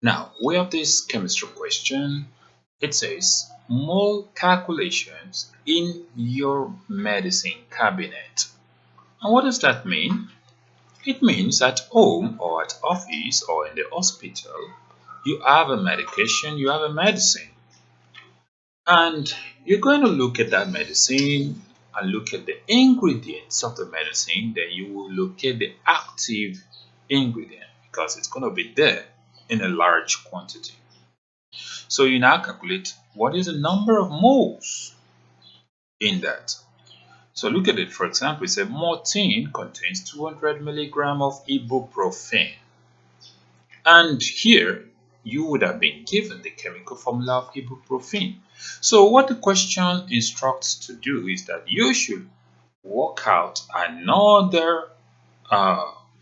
Now, we have this chemistry question. It says, mole calculations in your medicine cabinet. And what does that mean? It means at home or at office or in the hospital, you have a medication, you have a medicine. And you're going to look at that medicine and look at the ingredients of the medicine. Then you will look at the active ingredient because it's going to be there in a large quantity. So you now calculate what is the number of moles in that. So look at it. For example, it said morphine contains 200 milligram of ibuprofen. And here you would have been given the chemical formula of ibuprofen. So what the question instructs to do is that you should work out another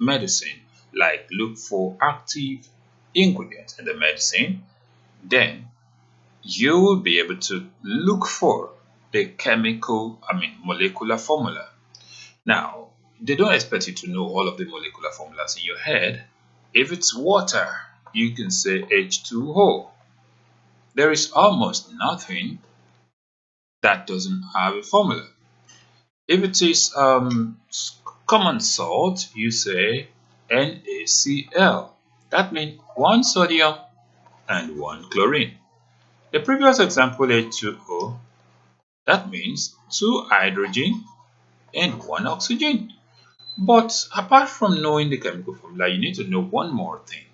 medicine, like look for active ingredients in the medicine. Then you will be able to look for the molecular formula. Now, they don't expect you to know all of the molecular formulas in your head. If it's water, you can say H2O. There is almost nothing that doesn't have a formula. If it is common salt, you say NaCl. That means one sodium and one chlorine. The previous example, H2O, that means two hydrogen and one oxygen. But apart from knowing the chemical formula, you need to know one more thing.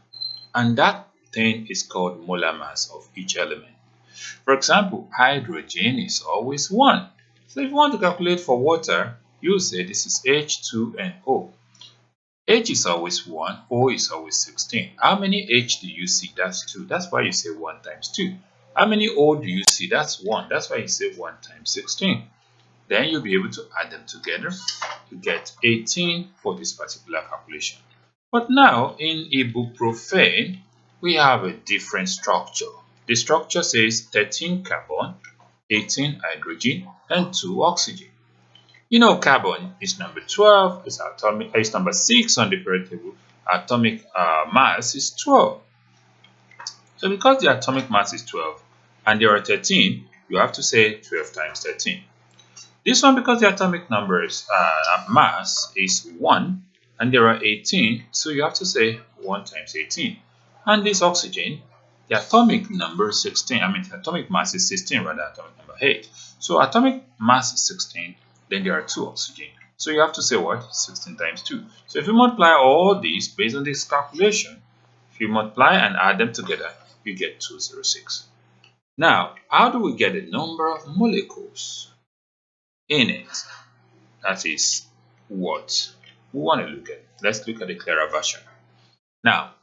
And that thing is called molar mass of each element. For example, hydrogen is always 1. So if you want to calculate for water, you say this is H2NO. H is always 1, O is always 16. How many H do you see? That's 2. That's why you say 1 times 2. How many O do you see? That's 1. That's why you say 1 times 16. Then you'll be able to add them together to get 18 for this particular calculation. But now in ibuprofen, we have a different structure. The structure says 13 carbon, 18 hydrogen, and 2 oxygen. You know carbon is number 12, it's number 6 on the periodic table. Atomic mass is 12. So because the atomic mass is 12 and there are 13, you have to say 12 times 13. This one, because the atomic mass is 1 and there are 18, so you have to say 1 times 18. And this oxygen, the atomic number is 16. The atomic mass is 16 rather than atomic number 8. So atomic mass is 16, then there are 2 oxygen. So you have to say what? 16 times 2. So if you multiply all these based on this calculation, if you multiply and add them together, you get 206. Now, how do we get the number of molecules in it? That is what we want to look at. Let's look at the clearer version. Now,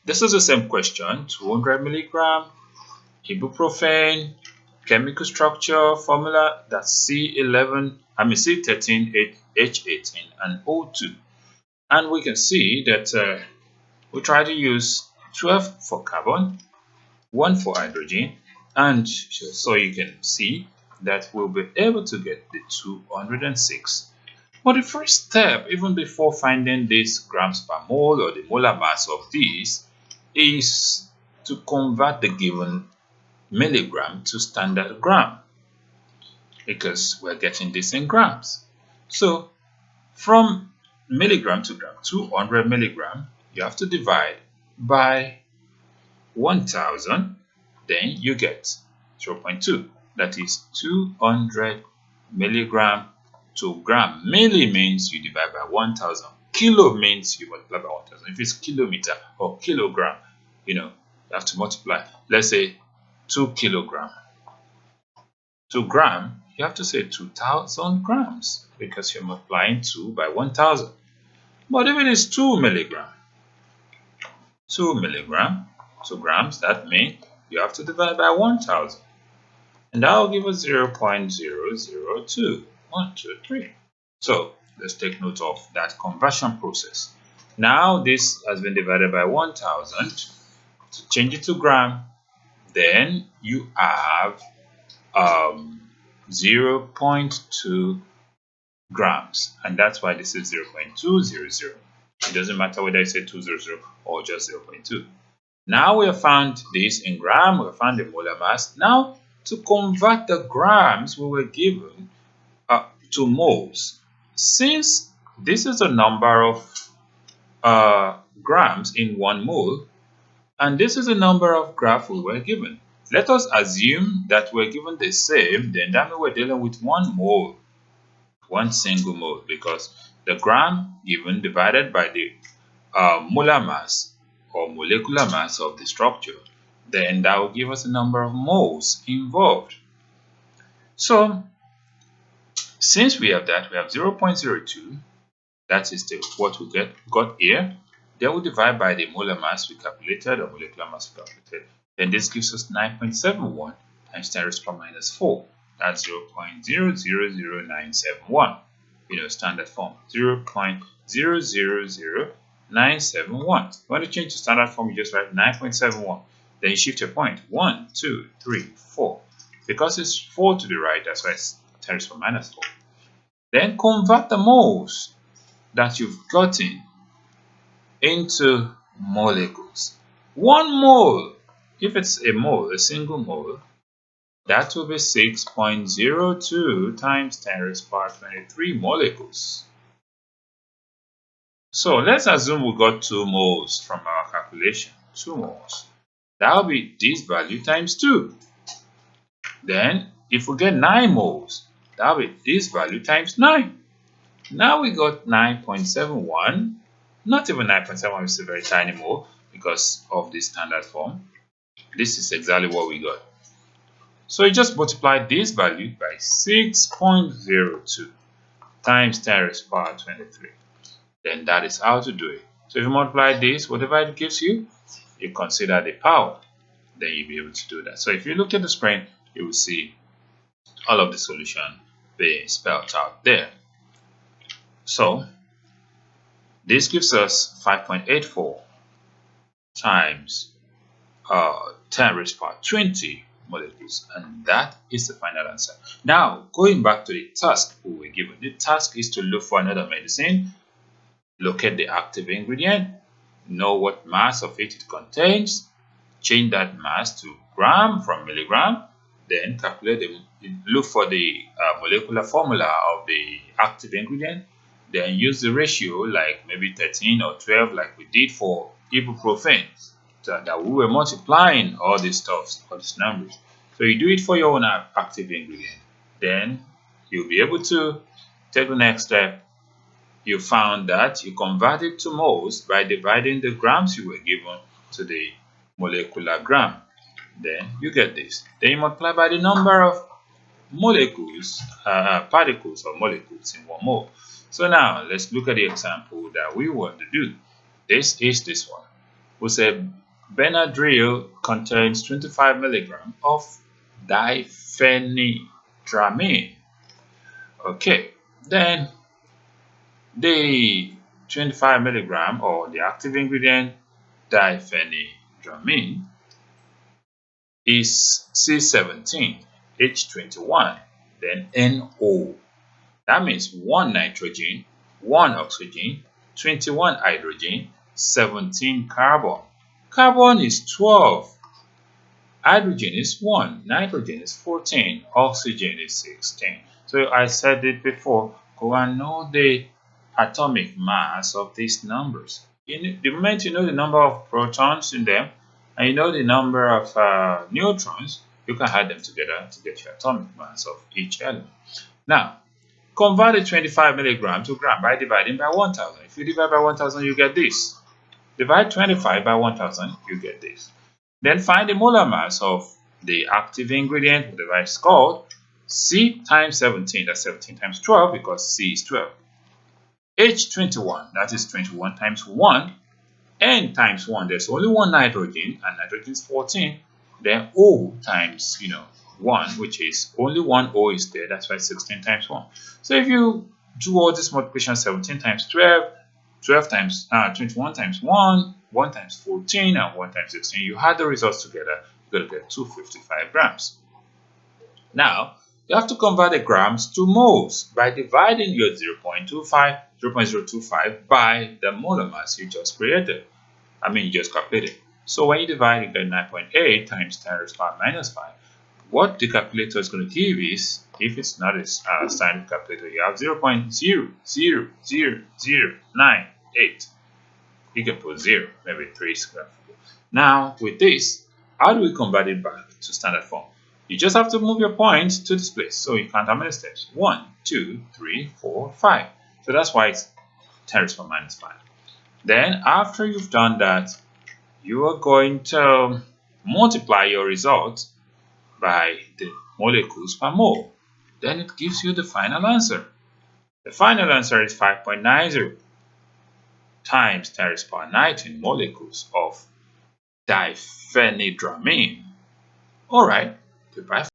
this is the same question. 200 milligram ibuprofen, chemical structure formula, that's C13H18 and O2. And we can see that we try to use 12 for carbon, 1 for hydrogen, and so you can see that we'll be able to get the 206. But the first step, even before finding this grams per mole or the molar mass of these, is to convert the given milligram to standard gram, because we're getting this in grams. So from milligram to gram, 200 milligram, you have to divide by 1000, then you get 0.2. That is 200 milligram to gram. Milli means you divide by 1000. Kilo means you multiply by 1000. If it's kilometer or kilogram, you have to multiply. Let's say 2 kilogram. To gram, you have to say 2000 grams because you're multiplying 2 by 1000. But if it is 2 milligram, 2 milligram, 2 grams, that means you have to divide by 1000. And that will give us 0.002. 1, 2, 3. So let's take note of that conversion process. Now this has been divided by 1000. To change it to gram, then you have 0.2 grams, and that's why this is 0.200. It doesn't matter whether I say 200 or just 0.2. Now we have found this in gram, we have found the molar mass. Now to convert the grams we were given to moles, since this is the number of grams in 1 mole, and this is the number of graph we were given. Let us assume that we're given the same, then that means we're dealing with 1 mole, one single mole, because the gram given divided by the molar mass or molecular mass of the structure, then that will give us the number of moles involved. So since we have that, we have 0.02, that is what we got here. Then we divide by the molar mass we calculated or molecular mass we calculated. Then this gives us 9.71 times 10 raised to the power minus 4. That's 0.000971. Standard form 0.000971. If you want to change to standard form, you just write 9.71. Then you shift your point 1, 2, 3, 4. Because it's 4 to the right, that's why it's 10 raised to the power minus 4. Then convert the moles that you've gotten into molecules. 1 mole, if it's a mole, a single mole, that will be 6.02 times 10 raised to the power 23 molecules. So let's assume we got 2 moles from our calculation. 2 moles. That will be this value times 2. Then if we get 9 moles, that will be this value times 9. Now we got 9.71. Not even 9.71, it's a very tiny mole because of the standard form. This is exactly what we got. So you just multiply this value by 6.02 times 10 raised to the power 23. Then that is how to do it. So if you multiply this, whatever it gives you, you consider the power. Then you'll be able to do that. So if you look at the screen, you will see all of the solution being spelled out there. So this gives us 5.84 times 10 raised to the power 20 molecules, and that is the final answer. Now, going back to the task we were given, the task is to look for another medicine, locate the active ingredient, know what mass of it contains, change that mass to gram from milligram, then look for the molecular formula of the active ingredient, then use the ratio like maybe 13 or 12 like we did for ibuprofen, so that we were multiplying all these stuffs, all these numbers. So you do it for your own active ingredient. Then you'll be able to take the next step. You found that you converted to moles by dividing the grams you were given to the molecular gram. Then you get this. Then you multiply by the number of molecules, particles or molecules in 1 mole. So now let's look at the example that we want to do. This is this one. We say Benadryl contains 25 milligrams of diphenhydramine. Okay, then the 25 milligram or the active ingredient diphenhydramine is C17H21, then NO. That means 1 nitrogen, 1 oxygen, 21 hydrogen, 17 carbon. Carbon is 12. Hydrogen is 1. Nitrogen is 14. Oxygen is 16. So I said it before. Go and know the atomic mass of these numbers. The moment you know the number of protons in them and you know the number of neutrons, you can add them together to get your atomic mass of each element. Now, convert the 25 milligram to gram by dividing by 1000. If you divide by 1000, you get this. Divide 25 by 1000, you get this. Then find the molar mass of the active ingredient, whatever it's called, C times 17, that's 17 times 12 because C is 12. H21, that is 21 times 1. N times 1, there's only 1 nitrogen, and nitrogen is 14. Then O times, 1, which is only 1 O is there, that's why 16 times 1. So if you do all this multiplication, 17 times 12, 12 times 21 times 1, 1 times 14, and 1 times 16, you add the results together, you're going to get 255 grams. Now, you have to convert the grams to moles by dividing your 0.025 by the molar mass you just created. You just calculated. So when you divide, you get 9.8 times 10 raised to the power minus 5. What the calculator is going to give is, if it's not a standard calculator, you have 0.0000098. You can put 0, maybe 3 square. Now, with this, how do we convert it back to standard form? You just have to move your points to this place. So you count how many steps? 1, 2, 3, 4, 5. So that's why it's 10 raised to the power minus 5. Then, after you've done that, you are going to multiply your result by the molecules per mole. Then it gives you the final answer. The final answer is 5.90 times 10 raised to the power 19 molecules of diphenhydramine. Alright, goodbye.